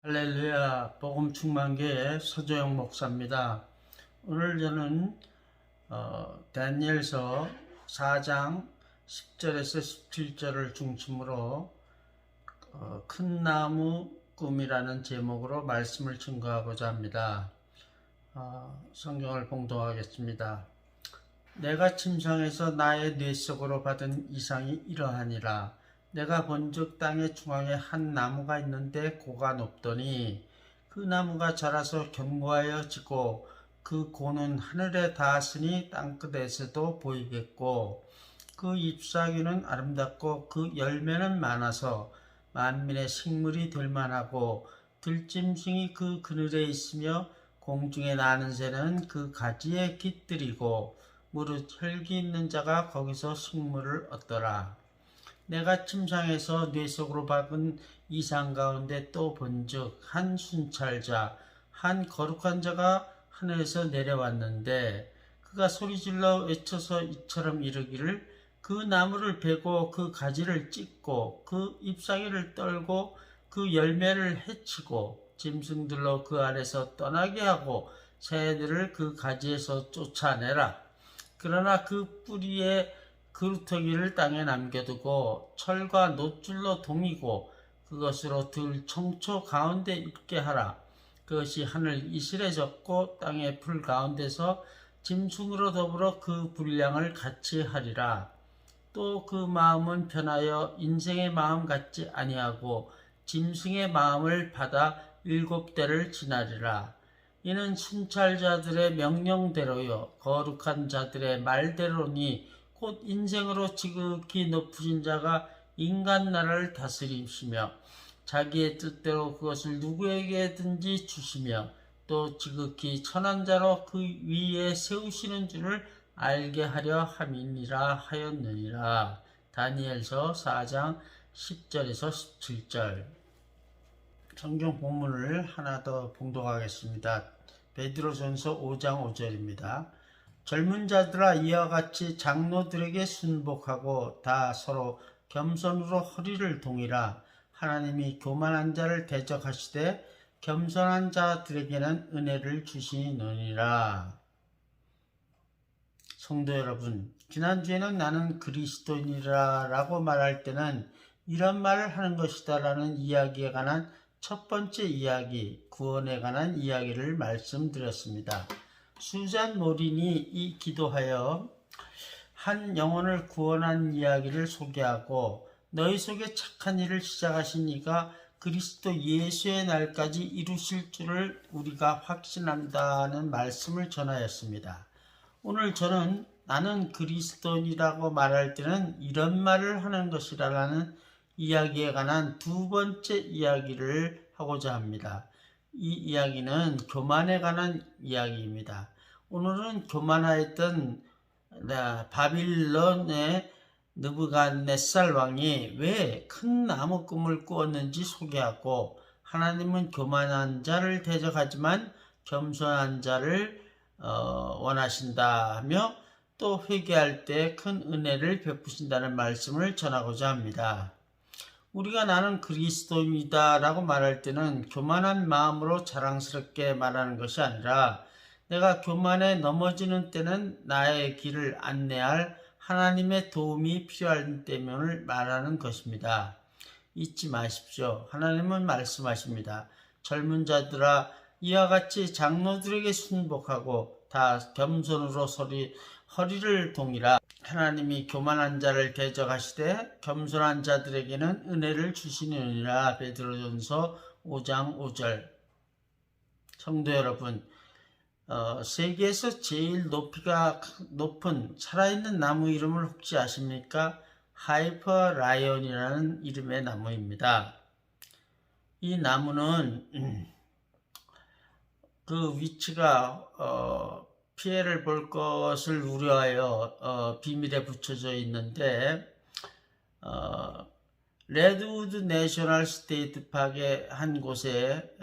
할렐루야, 복음 충만교회 서조영 목사입니다. 오늘 저는 다니엘서 4장 10절에서 17절을 중심으로 큰 나무 꿈이라는 제목으로 말씀을 증거하고자 합니다. 성경을 봉독하겠습니다. 내가 침상에서 나의 뇌 속으로 받은 이상이 이러하니라. 내가 본즉 땅의 중앙에 한 나무가 있는데 고가 높더니 그 나무가 자라서 견고하여 지고 그 고는 하늘에 닿았으니 땅끝에서도 보이겠고 그 잎사귀는 아름답고 그 열매는 많아서 만민의 식물이 될 만하고 들짐승이 그 그늘에 있으며 공중에 나는 새는 그 가지에 깃들이고 무릇 혈기 있는 자가 거기서 식물을 얻더라. 내가 침상에서 뇌 속으로 박은 이상 가운데 또 본즉 한 순찰자 한 거룩한 자가 하늘에서 내려왔는데 그가 소리질러 외쳐서 이처럼 이르기를 그 나무를 베고 그 가지를 찢고 그 잎사귀를 떨고 그 열매를 해치고 짐승들로 그 아래서 떠나게 하고 새들을 그 가지에서 쫓아내라. 그러나 그 뿌리에 그루터기를 땅에 남겨두고 철과 놋줄로 동이고 그것으로 들 청초 가운데 있게 하라. 그것이 하늘 이슬에 젖고 땅의 풀 가운데서 짐승으로 더불어 그 분량을 같이 하리라. 또 그 마음은 변하여 인생의 마음 같지 아니하고 짐승의 마음을 받아 7대를 지나리라. 이는 순찰자들의 명령대로요 거룩한 자들의 말대로니 곧 인생으로 지극히 높으신 자가 인간 나라를 다스리시며 자기의 뜻대로 그것을 누구에게든지 주시며 또 지극히 천한 자로 그 위에 세우시는 줄을 알게 하려 함이니라 하였느니라. 다니엘서 4장 10절에서 17절. 성경 본문을 하나 더 봉독하겠습니다. 베드로전서 5장 5절입니다. 젊은 자들아 이와 같이 장로들에게 순복하고 다 서로 겸손으로 허리를 동이라. 하나님이 교만한 자를 대적하시되 겸손한 자들에게는 은혜를 주시느니라. 성도 여러분, 지난주에는 나는 그리스도인이라 라고 말할 때는 이런 말을 하는 것이다 라는 이야기에 관한 첫 번째 이야기, 구원에 관한 이야기를 말씀드렸습니다. 수잔 모린이 이 기도하여 한 영혼을 구원한 이야기를 소개하고 너희 속에 착한 일을 시작하신 이가 그리스도 예수의 날까지 이루실 줄을 우리가 확신한다는 말씀을 전하였습니다. 오늘 저는 나는 그리스도인이라고 말할 때는 이런 말을 하는 것이라는 이야기에 관한 두 번째 이야기를 하고자 합니다. 이 이야기는 교만에 관한 이야기입니다. 오늘은 교만하였던 바빌론의 느부갓네살 왕이 왜 큰 나무 꿈을 꾸었는지 소개하고 하나님은 교만한 자를 대적하지만 겸손한 자를 원하신다며 또 회개할 때 큰 은혜를 베푸신다는 말씀을 전하고자 합니다. 우리가 나는 그리스도인이다 라고 말할 때는 교만한 마음으로 자랑스럽게 말하는 것이 아니라 내가 교만에 넘어지는 때는 나의 길을 안내할 하나님의 도움이 필요할 때면을 말하는 것입니다. 잊지 마십시오. 하나님은 말씀하십니다. 젊은 자들아 이와 같이 장로들에게 순복하고 다 겸손으로 허리를 동이라. 하나님이 교만한 자를 대적하시되 겸손한 자들에게는 은혜를 주시느니라. 베드로전서 5장 5절. 성도 여러분, 세계에서 제일 높이가 높은 살아있는 나무 이름을 혹시 아십니까? 하이퍼라이언이라는 이름의 나무입니다. 이 나무는 그 위치가 피해를 볼 것을 우려하여 비밀에 붙여져 있는데 레드우드 내셔널 스테이트 파크의 한 곳에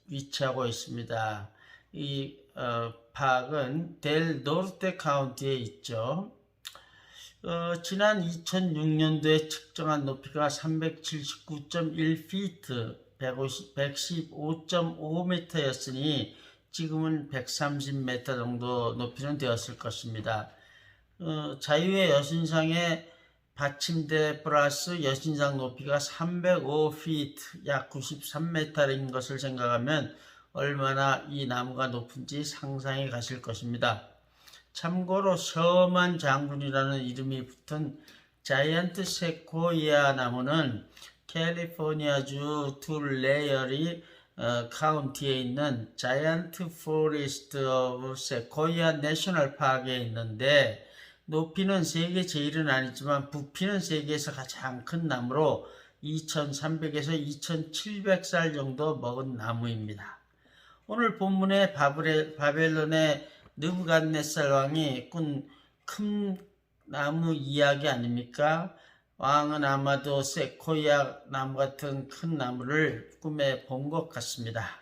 위치하고 있습니다. 이 파크는 델 노르테 카운티에 있죠. 지난 2006년도에 측정한 높이가 379.1피트, 115.5m였으니 지금은 130m 정도 높이는 되었을 것입니다. 자유의 여신상의 받침대 플러스 여신상 높이가 305feet, 약 93m인 것을 생각하면 얼마나 이 나무가 높은지 상상이 가실 것입니다. 참고로 셔먼 장군이라는 이름이 붙은 자이언트 세코이아 나무는 캘리포니아주 둘레어리 카운티에 있는 자이언트 포레스트 오브 세코이아 내셔널 파크에 있는데, 높이는 세계 제일은 아니지만 부피는 세계에서 가장 큰 나무로 2300에서 2700살 정도 먹은 나무입니다. 오늘 본문의 바벨론의 느부갓네살 왕이 꾼 큰 나무 이야기 아닙니까? 왕은 아마도 세코이아 나무 같은 큰 나무를 꿈에 본 것 같습니다.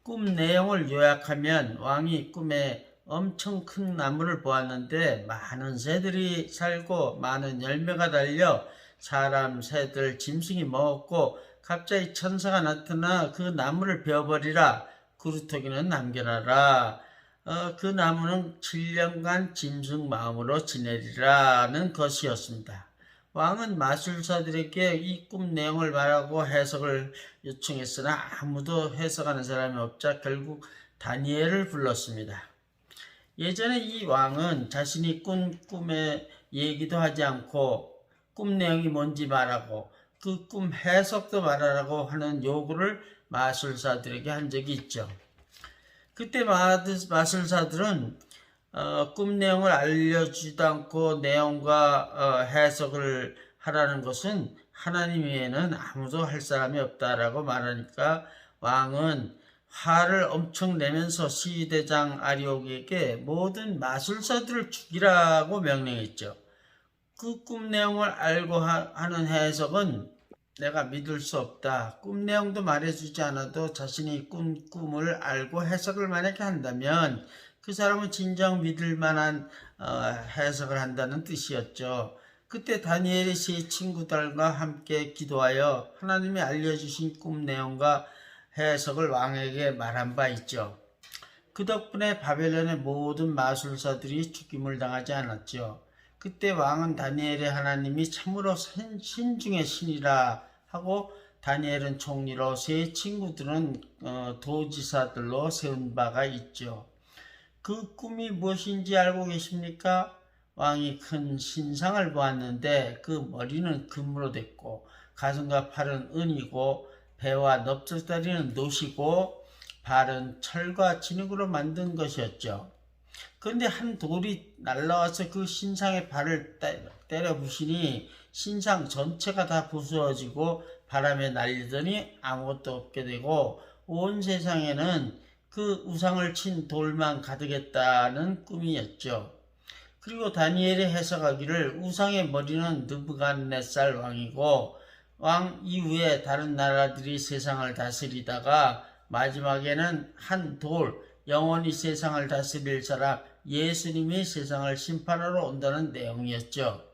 꿈 내용을 요약하면 왕이 꿈에 엄청 큰 나무를 보았는데 많은 새들이 살고 많은 열매가 달려 사람, 새들, 짐승이 먹었고, 갑자기 천사가 나타나 그 나무를 베어버리라, 그루터기는 남겨놔라, 그 나무는 7년간 짐승 마음으로 지내리라는 것이었습니다. 왕은 마술사들에게 이 꿈 내용을 말하고 해석을 요청했으나 아무도 해석하는 사람이 없자 결국 다니엘을 불렀습니다. 예전에 이 왕은 자신이 꾼 꿈의 얘기도 하지 않고 꿈 내용이 뭔지 말하고 그 꿈 해석도 말하라고 하는 요구를 마술사들에게 한 적이 있죠. 그때 마술사들은 꿈 내용을 알려주지도 않고 내용과 해석을 하라는 것은 하나님 외에는 아무도 할 사람이 없다라고 말하니까 왕은 화를 엄청 내면서 시대장 아리옥에게 모든 마술사들을 죽이라고 명령했죠. 그 꿈 내용을 알고 하는 해석은 내가 믿을 수 없다. 꿈 내용도 말해주지 않아도 자신이 꾼 꿈을 알고 해석을 만약에 한다면 그 사람은 진정 믿을 만한 해석을 한다는 뜻이었죠. 그때 다니엘이 세 친구들과 함께 기도하여 하나님이 알려주신 꿈 내용과 해석을 왕에게 말한 바 있죠. 그 덕분에 바벨론의 모든 마술사들이 죽임을 당하지 않았죠. 그때 왕은 다니엘의 하나님이 참으로 신 중의 신이라 하고, 다니엘은 총리로, 세 친구들은 도지사들로 세운 바가 있죠. 그 꿈이 무엇인지 알고 계십니까? 왕이 큰 신상을 보았는데 그 머리는 금으로 됐고 가슴과 팔은 은이고 배와 넓적다리는 노시고 발은 철과 진흙으로 만든 것이었죠. 그런데 한 돌이 날라와서 그 신상의 발을 때려 부시니 신상 전체가 다 부수어지고 바람에 날리더니 아무것도 없게 되고 온 세상에는 그 우상을 친 돌만 가득했다는 꿈이었죠. 그리고 다니엘이 해석하기를 우상의 머리는 느부갓네살 왕이고 왕 이후에 다른 나라들이 세상을 다스리다가 마지막에는 한 돌, 영원히 세상을 다스릴 사람 예수님이 세상을 심판하러 온다는 내용이었죠.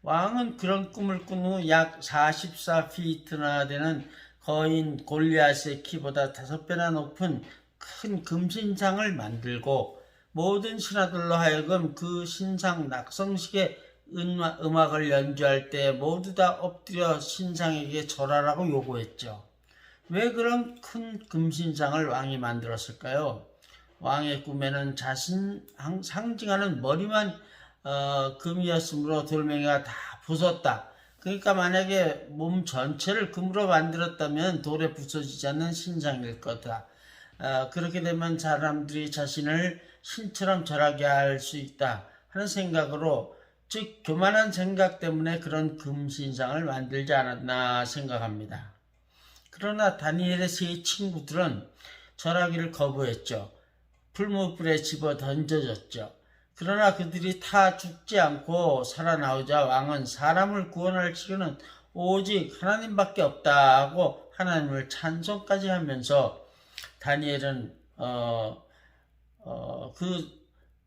왕은 그런 꿈을 꾼 후 약 44피트나 되는 거인 골리앗의 키보다 5배나 높은 큰 금신상을 만들고 모든 신하들로 하여금 그 신상 낙성식의 음악을 연주할 때 모두 다 엎드려 신상에게 절하라고 요구했죠. 왜 그런 큰 금신상을 왕이 만들었을까요? 왕의 꿈에는 자신 상징하는 머리만 금이었으므로 돌멩이가 다 부쉈다. 그러니까 만약에 몸 전체를 금으로 만들었다면 돌에 부서지지 않는 신상일 거다. 그렇게 되면 사람들이 자신을 신처럼 절하게 할 수 있다 하는 생각으로, 즉 교만한 생각 때문에 그런 금신상을 만들지 않았나 생각합니다. 그러나 다니엘의 세 친구들은 절하기를 거부했죠. 풀무불에 집어 던져졌죠. 그러나 그들이 다 죽지 않고 살아나오자 왕은 사람을 구원할 치료는 오직 하나님밖에 없다 하고 하나님을 찬송까지 하면서, 다니엘은 그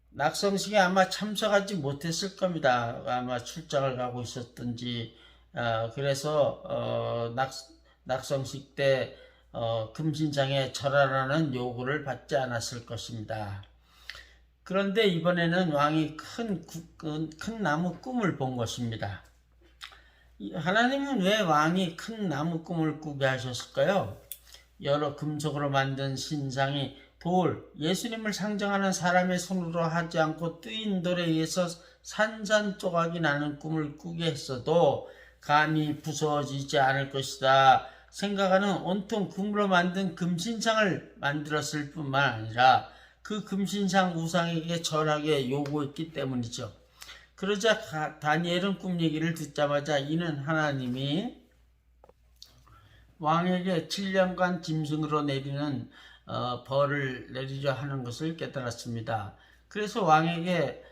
낙성식에 아마 참석하지 못했을 겁니다. 아마 출장을 가고 있었던지, 그래서 낙성식 때 금신상에 절하라는 요구를 받지 않았을 것입니다. 그런데 이번에는 왕이 큰 나무 꿈을 본 것입니다. 하나님은 왜 왕이 큰 나무 꿈을 꾸게 하셨을까요? 여러 금속으로 만든 신상이 예수님을 상징하는 사람의 손으로 하지 않고 뜨인 돌에 의해서 산산조각이 나는 꿈을 꾸게 했어도 감히 부서지지 않을 것이다 생각하는 온통 금으로 만든 금신상을 만들었을 뿐만 아니라 그 금신상 우상에게 절하게 요구했기 때문이죠. 그러자 다니엘은 꿈 얘기를 듣자마자 이는 하나님이 왕에게 7년간 짐승으로 내리는 벌을 내리려 하는 것을 깨달았습니다. 그래서 왕에게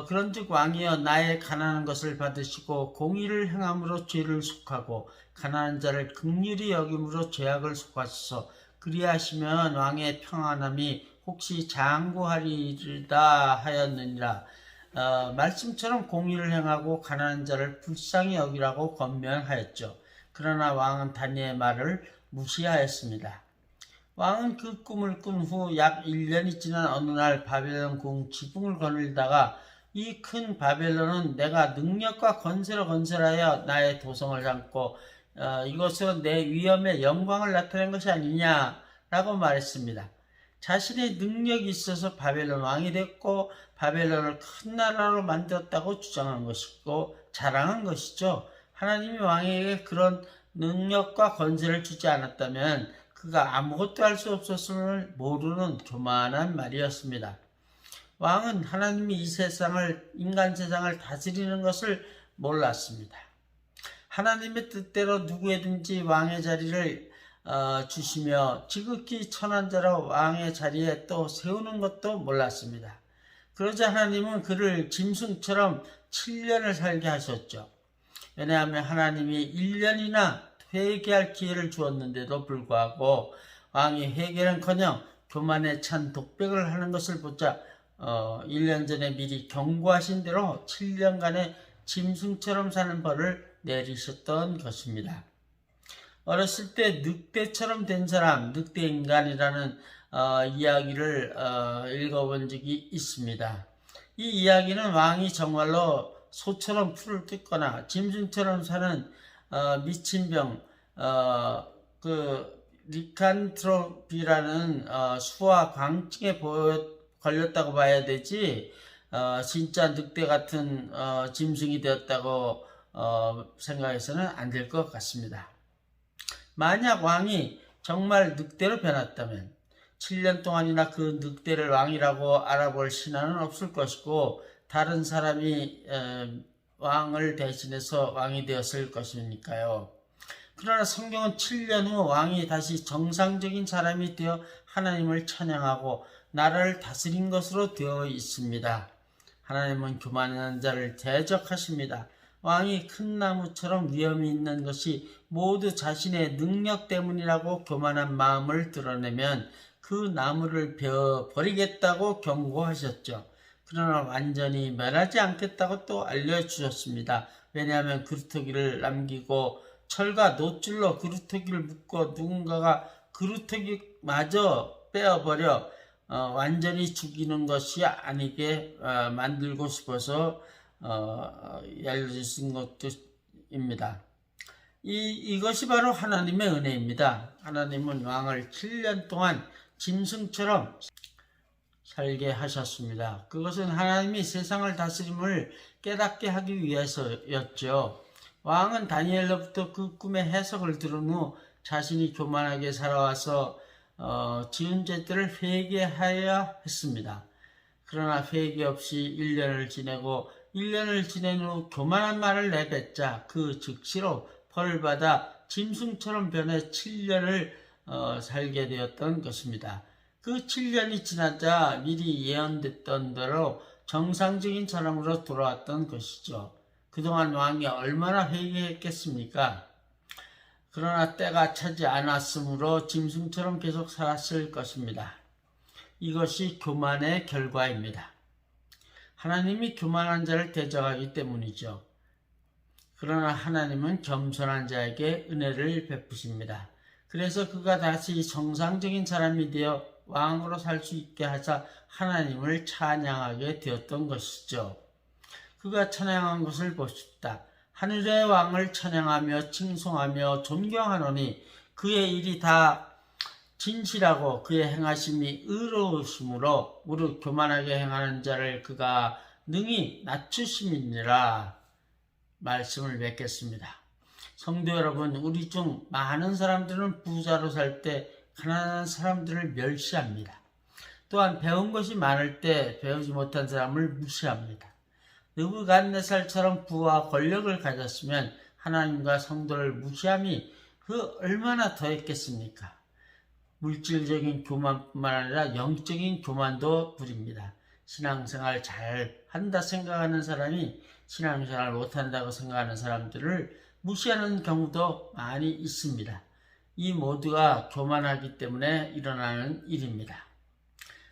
그런즉 왕이여 나의 가난한 것을 받으시고 공의를 행함으로 죄를 속하고 가난한 자를 긍휼히 여김으로 죄악을 속하소서. 그리하시면 왕의 평안함이 혹시 장구하리이다 하였느니라. 말씀처럼 공의를 행하고 가난한 자를 불쌍히 여기라고 권면하였죠. 그러나 왕은 다니엘의 말을 무시하였습니다. 왕은 그 꿈을 꾼 후 약 1년이 지난 어느 날 바벨론 궁 지붕을 거닐다가 이 큰 바벨론은 내가 능력과 권세로 건설하여 나의 도성을 삼고 이것으로 내 위엄의 영광을 나타낸 것이 아니냐라고 말했습니다. 자신의 능력이 있어서 바벨론 왕이 됐고 바벨론을 큰 나라로 만들었다고 주장한 것이고 자랑한 것이죠. 하나님이 왕에게 그런 능력과 권세를 주지 않았다면 그가 아무것도 할 수 없었음을 모르는 교만한 말이었습니다. 왕은 하나님이 인간 세상을 다스리는 것을 몰랐습니다. 하나님의 뜻대로 누구에든지 왕의 자리를 주시며 지극히 천한 자로 왕의 자리에 또 세우는 것도 몰랐습니다. 그러자 하나님은 그를 짐승처럼 7년을 살게 하셨죠. 왜냐하면 하나님이 1년이나 회개할 기회를 주었는데도 불구하고 왕이 회개는커녕 교만에 찬 독백을 하는 것을 보자 1년 전에 미리 경고하신 대로 7년간의 짐승처럼 사는 벌을 내리셨던 것입니다. 어렸을 때 늑대처럼 된 사람, 늑대인간이라는 이야기를 읽어본 적이 있습니다. 이 이야기는 왕이 정말로 소처럼 풀을 뜯거나 짐승처럼 사는 미친병, 리칸트로피라는 수화 광증에 걸렸다고 봐야 되지, 진짜 늑대 같은 짐승이 되었다고 생각해서는 안 될 것 같습니다. 만약 왕이 정말 늑대로 변했다면 7년 동안이나 그 늑대를 왕이라고 알아볼 신하는 없을 것이고 다른 사람이 왕을 대신해서 왕이 되었을 것이니까요. 그러나 성경은 7년 후 왕이 다시 정상적인 사람이 되어 하나님을 찬양하고 나라를 다스린 것으로 되어 있습니다. 하나님은 교만한 자를 대적하십니다. 왕이 큰 나무처럼 위엄이 있는 것이 모두 자신의 능력 때문이라고 교만한 마음을 드러내면 그 나무를 베어버리겠다고 경고하셨죠. 그러나 완전히 멸하지 않겠다고 또 알려주셨습니다. 왜냐하면 그루터기를 남기고 철과 놋줄로 그루터기를 묶어 누군가가 그루터기마저 빼어버려 완전히 죽이는 것이 아니게 만들고 싶어서 알려주신 것입니다. 이것이 바로 하나님의 은혜입니다. 하나님은 왕을 7년 동안 짐승처럼 살게 하셨습니다. 그것은 하나님이 세상을 다스림을 깨닫게 하기 위해서였죠. 왕은 다니엘로부터 그 꿈의 해석을 들은 후 자신이 교만하게 살아와서 지은 죄들을 회개하여야 했습니다. 그러나 회개 없이 1년을 지내고 1년을 지낸 후 교만한 말을 내뱉자 그 즉시로 벌을 받아 짐승처럼 변해 7년을 살게 되었던 것입니다. 그 7년이 지나자 미리 예언됐던 대로 정상적인 사람으로 돌아왔던 것이죠. 그동안 왕이 얼마나 회개했겠습니까? 그러나 때가 차지 않았으므로 짐승처럼 계속 살았을 것입니다. 이것이 교만의 결과입니다. 하나님이 교만한 자를 대적하기 때문이죠. 그러나 하나님은 겸손한 자에게 은혜를 베푸십니다. 그래서 그가 다시 정상적인 사람이 되어 왕으로 살 수 있게 하사 하나님을 찬양하게 되었던 것이죠. 그가 찬양한 것을 보십시다. 하늘의 왕을 찬양하며 칭송하며 존경하노니 그의 일이 다 진실하고 그의 행하심이 의로우심으로 무릇 교만하게 행하는 자를 그가 능히 낮추심이니라. 말씀을 맺겠습니다. 성도 여러분, 우리 중 많은 사람들은 부자로 살 때 가난한 사람들을 멸시합니다. 또한 배운 것이 많을 때 배우지 못한 사람을 무시합니다. 느부갓네살처럼 부와 권력을 가졌으면 하나님과 성도를 무시함이 그 얼마나 더했겠습니까? 물질적인 교만뿐만 아니라 영적인 교만도 부립니다. 신앙생활 잘 한다 생각하는 사람이 신앙생활 못한다고 생각하는 사람들을 무시하는 경우도 많이 있습니다. 이 모두가 교만하기 때문에 일어나는 일입니다.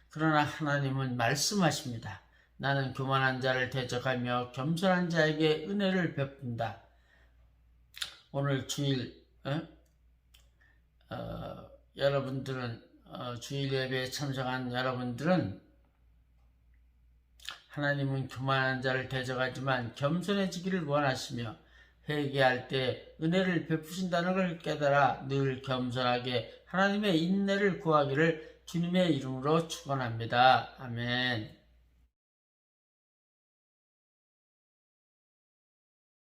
그러나 하나님은 말씀하십니다. 나는 교만한 자를 대적하며 겸손한 자에게 은혜를 베푼다. 오늘 주일 여러분들은 주일 예배에 참석한 여러분들은 하나님은 교만한 자를 대적하지만 겸손해지기를 원하시며 회개할 때 은혜를 베푸신다는 걸 깨달아 늘 겸손하게 하나님의 인내를 구하기를 주님의 이름으로 축원합니다. 아멘.